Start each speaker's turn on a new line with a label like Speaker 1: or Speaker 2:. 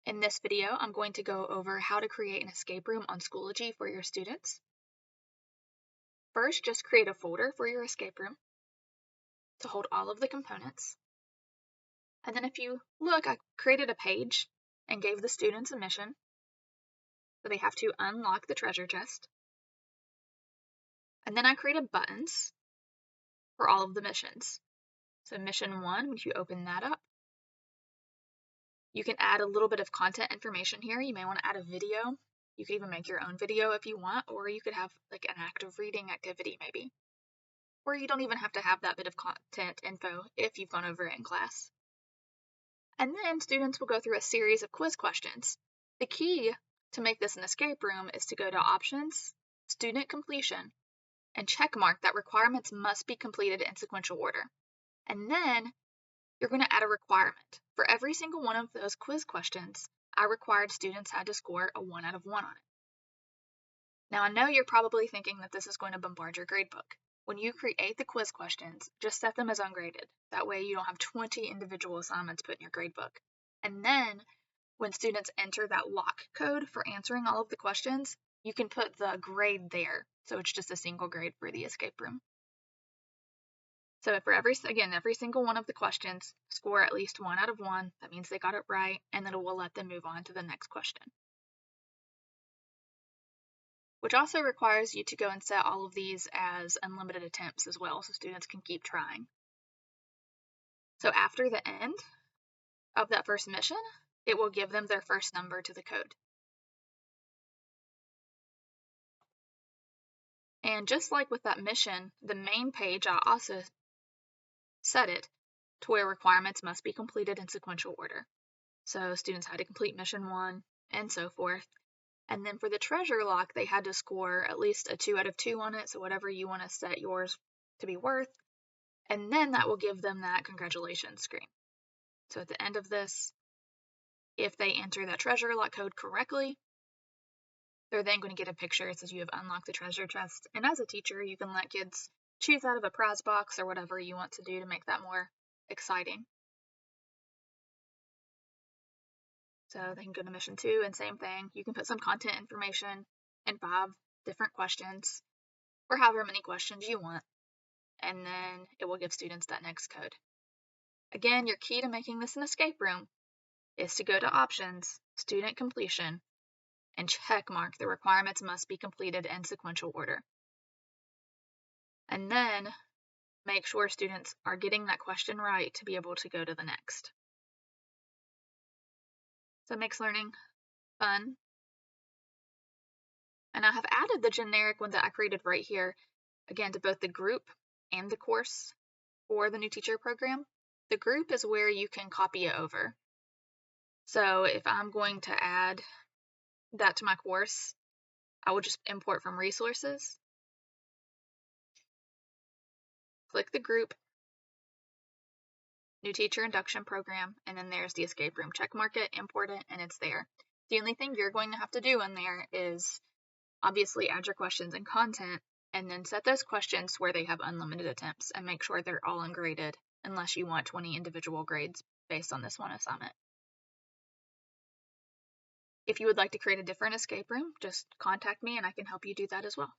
Speaker 1: In this video, I'm going to go over how to create an escape room on Schoology for your students. First, just create a folder for your escape room to hold all of the components. And then if you look, I created a page and gave the students a mission. So they have to unlock the treasure chest. And then I created buttons for all of the missions. So mission 1, when you open that up, you can add a little bit of content information here. You may want to add a video. You could even make your own video if you want, or you could have like an active reading activity maybe. Or you don't even have to have that bit of content info if you've gone over it in class. And then students will go through a series of quiz questions. The key to make this an escape room is to go to Options, Student Completion, and check mark that requirements must be completed in sequential order. And then you're going to add a requirement. For every single one of those quiz questions, I required students had to score a 1 out of 1 on it. Now I know you're probably thinking that this is going to bombard your gradebook. When you create the quiz questions, just set them as ungraded. That way you don't have 20 individual assignments put in your gradebook. And then when students enter that lock code for answering all of the questions, you can put the grade there. So it's just a single grade for the escape room. So for every single one of the questions, score at least 1 out of 1. That means they got it right, and then it will let them move on to the next question. Which also requires you to go and set all of these as unlimited attempts as well, so students can keep trying. So after the end of that first mission, it will give them their first number to the code. And just like with that mission, the main page, I also set it to where requirements must be completed in sequential order. So students had to complete mission 1 and so forth. And then for the treasure lock, they had to score at least a 2 out of 2 on it, so whatever you want to set yours to be worth. And then that will give them that congratulations screen. So at the end of this, if they enter that treasure lock code correctly, they're then going to get a picture. It says you have unlocked the treasure chest. And as a teacher, you can let kids choose out of a prize box or whatever you want to do to make that more exciting. So they can go to mission 2 and same thing. You can put some content information in 5 different questions or however many questions you want. And then it will give students that next code. Again, your key to making this an escape room is to go to Options, Student Completion, and check mark the requirements must be completed in sequential order. And then make sure students are getting that question right to be able to go to the next. So it makes learning fun. And I have added the generic one that I created right here, again, to both the group and the course for the new teacher program. The group is where you can copy it over. So if I'm going to add that to my course, I will just import from resources, click the group, new teacher induction program, and then there's the escape room. Check mark it, import it, and it's there. The only thing you're going to have to do in there is obviously add your questions and content, and then set those questions where they have unlimited attempts and make sure they're all ungraded unless you want 20 individual grades based on this one assignment. If you would like to create a different escape room, just contact me and I can help you do that as well.